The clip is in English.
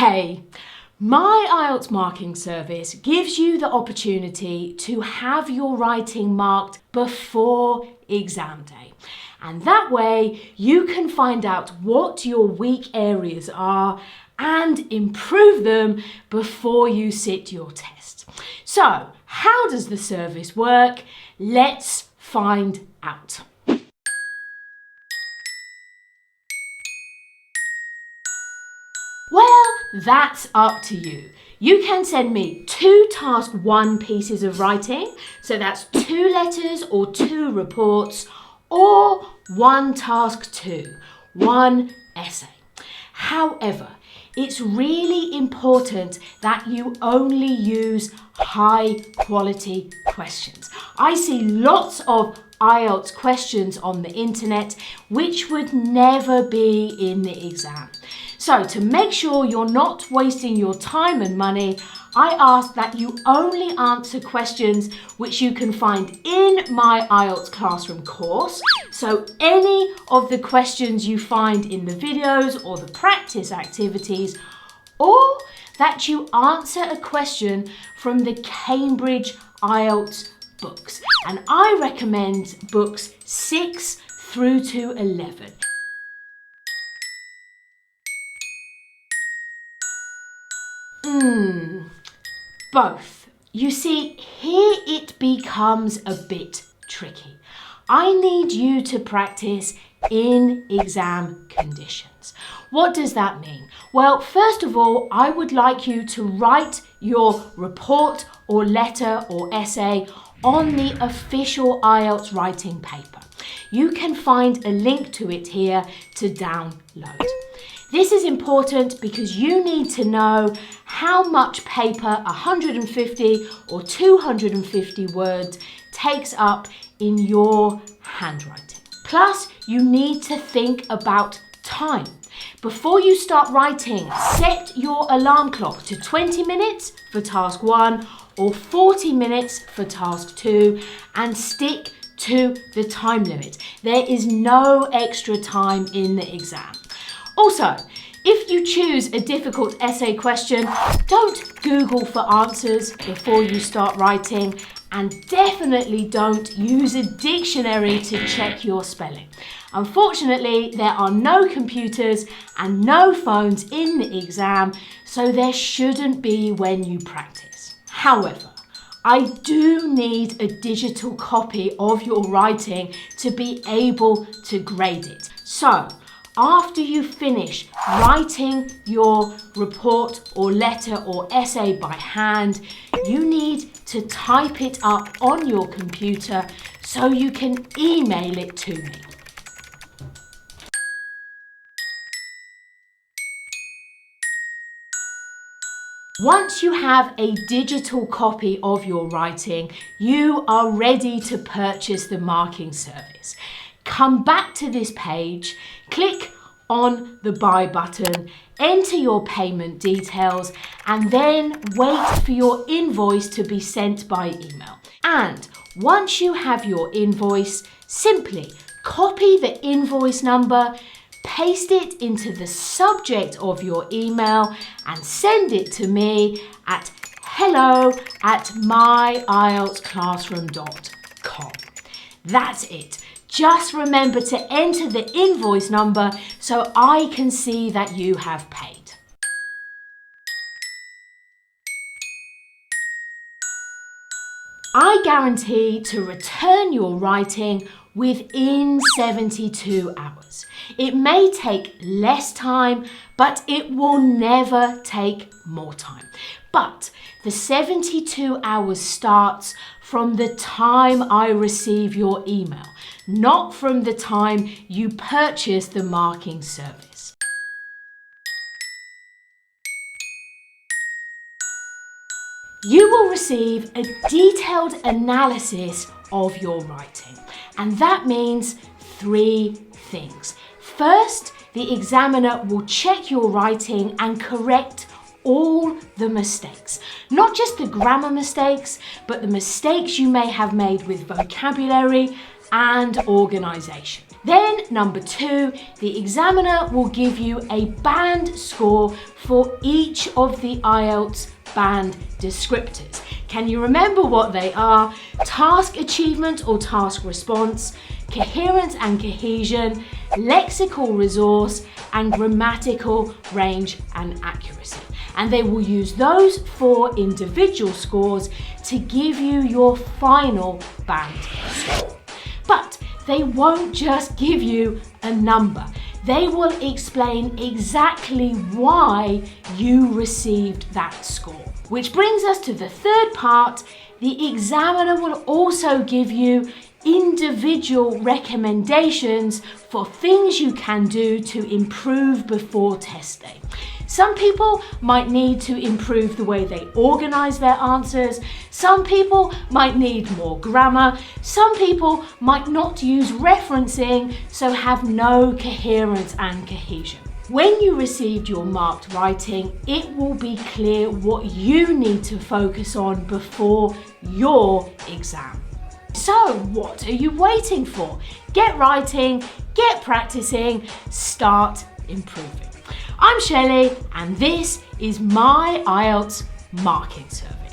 Hey, my IELTS marking service gives you the opportunity to have your writing marked before exam day. And that way you can find out what your weak areas are and improve them before you sit your test. So, how does the service work? Let's find out. Well, that's up to you. You can send me 2 task 1 pieces of writing, so that's 2 letters or 2 reports, or 1 task 2, 1 essay. However, it's really important that you only use high quality questions. I see lots of IELTS questions on the internet which would never be in the exam. So to make sure you're not wasting your time and money, I ask that you only answer questions which you can find in my IELTS classroom course. So any of the questions you find in the videos or the practice activities, or that you answer a question from the Cambridge IELTS books. And I recommend books 6 through to 11. Both. You see, here it becomes a bit tricky. I need you to practice in exam conditions. What does that mean? Well, first of all, I would like you to write your report or letter or essay on the official IELTS writing paper. You can find a link to it here to download. This is important because you need to know how much paper 150 or 250 words takes up in your handwriting. Plus, you need to think about time. Before you start writing, set your alarm clock to 20 minutes for task 1 or 40 minutes for task 2 and stick to the time limit. There is no extra time in the exam. Also, if you choose a difficult essay question, don't Google for answers before you start writing, and definitely don't use a dictionary to check your spelling. Unfortunately, there are no computers and no phones in the exam, so there shouldn't be when you practice. However, I do need a digital copy of your writing to be able to grade it. So, after you finish writing your report or letter or essay by hand, you need to type it up on your computer so you can email it to me. Once you have a digital copy of your writing, you are ready to purchase the marking service. Come back to this page, click on the buy button, enter your payment details, and then wait for your invoice to be sent by email. And once you have your invoice, simply copy the invoice number, paste it into the subject of your email, and send it to me at hello@myieltsclassroom.com. That's it. Just remember to enter the invoice number so I can see that you have paid. I guarantee to return your writing within 72 hours. It may take less time, but it will never take more time. But the 72 hours starts from the time I receive your email, not from the time you purchase the marking service. You will receive a detailed analysis of your writing, and that means 3 things. First, the examiner will check your writing and correct all the mistakes. Not just the grammar mistakes, but the mistakes you may have made with vocabulary and organisation. Then number 2, the examiner will give you a band score for each of the IELTS band descriptors. Can you remember what they are? Task achievement or task response, coherence and cohesion, lexical resource, and grammatical range and accuracy. And they will use those 4 individual scores to give you your final band score. But they won't just give you a number. They will explain exactly why you received that score. Which brings us to the third part. The examiner will also give you individual recommendations for things you can do to improve before test day. Some people might need to improve the way they organize their answers. Some people might need more grammar. Some people might not use referencing, so have no coherence and cohesion. When you received your marked writing, it will be clear what you need to focus on before your exam. So what are you waiting for? Get writing, get practicing, start improving. I'm Shelley, and this is my IELTS marking survey.